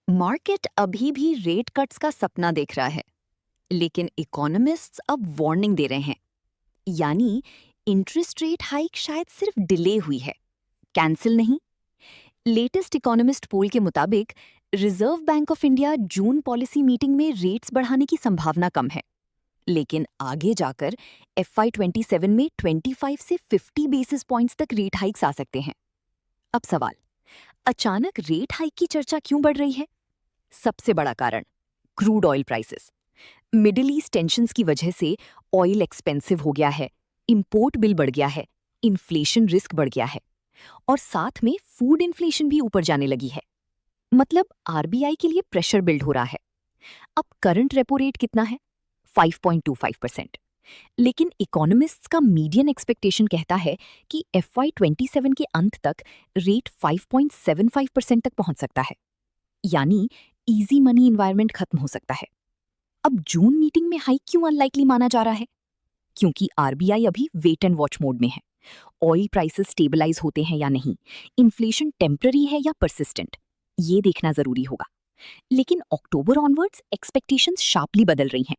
Market अभी भी rate cuts का सपना देख रहा है, लेकिन इकोनॉमिस्ट्स अब वार्निंग दे रहे हैं। यानी इंटरेस्ट रेट हाइक शायद सिर्फ डिले हुई है, कैंसिल नहीं। लेटेस्ट इकोनॉमिस्ट पोल के मुताबिक reserve bank of India June policy meeting में रेट्स बढ़ाने की संभावना कम है, लेकिन आगे जाकर FY27 में 25 से 50 बेसिस पॉइंट्स तक रेट हाइक्स आ सकते हैं। अब सवाल, अचानक रेट हाइक की चर्चा क्यों बढ़ रही है? सबसे बड़ा कारण crude oil prices. Middle east tensions की वजह से ऑयल एक्सपेंसिव हो गया है, इंपोर्ट बिल बढ़ गया है, इन्फ्लेशन रिस्क बढ़ गया है और साथ में फूड इन्फ्लेशन भी ऊपर जाने लगी है। मतलब आरबीआई के लिए प्रेशर बिल्ड हो रहा है। अब करंट रेपो रेट कितना है? 5.25%। लेकिन इकोनॉमिस्ट्स का मीडियन एक्सपेक्टेशन कहता है कि FY27 के अंत तक रेट 5.75% तक पहुंच सकता है। यानी इजी मनी इन्वायरमेंट खत्म हो सकता है। अब जून मीटिंग में हाइक क्यों अनलाइकली माना जा रहा है? क्योंकि आरबीआई अभी वेट एंड वॉच मोड में है। ऑयल प्राइसेस स्टेबलाइज होते हैं या नहीं, इन्फ्लेशन टेम्पररी है या परसिस्टेंट, ये देखना जरूरी होगा। लेकिन अक्टूबर ऑनवर्ड्स एक्सपेक्टेशंस शार्पली बदल रही हैं।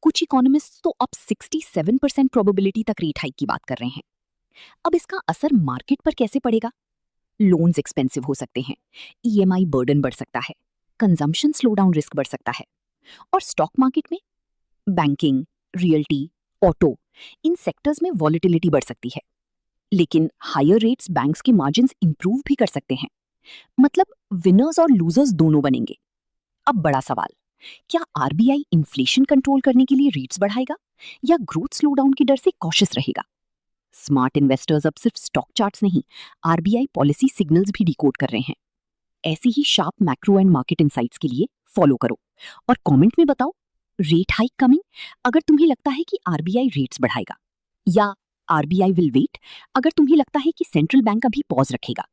कुछ इकोनॉमिस्ट्स तो अब 67% प्रोबेबिलिटी तक रेट हाइक की बात कर रहे हैं। अब इसका असर मार्केट पर कैसे पड़ेगा? लोन्स एक्सपेंसिव हो सकते हैं, ईएमआई बर्डन बढ़ सकता है, कंजम्पशन स्लोडाउन रिस्क बढ़ सकता है। और स्टॉक मार्केट में बैंकिंग, रियल्टी, ऑटो, इन सेक्टर्स में वॉलेटिलिटी बढ़ सकती है। लेकिन हायर रेट्स बैंक्स के मार्जिन्स इंप्रूव भी कर सकते हैं। मतलब विनर्स और लूजर्स दोनों बनेंगे। अब बड़ा सवाल, क्या आरबीआई इन्फ्लेशन कंट्रोल करने के लिए रेट्स बढ़ाएगा या ग्रोथ स्लोडाउन की डर से कॉशियस रहेगा? स्मार्ट इन्वेस्टर्स अब सिर्फ स्टॉक चार्ट्स नहीं, आरबीआई पॉलिसी सिग्नल्स भी डिकोड कर रहे हैं। ऐसी ही sharp macro and market insights के लिए फॉलो करो और कमेंट में बताओ, रेट हाइक कमिंग अगर तुम्हें लगता है कि आरबीआई रेट्स बढ़ाएगा, या आरबीआई विल वेट अगर तुम्हें लगता है कि सेंट्रल बैंक अभी पॉज रखेगा।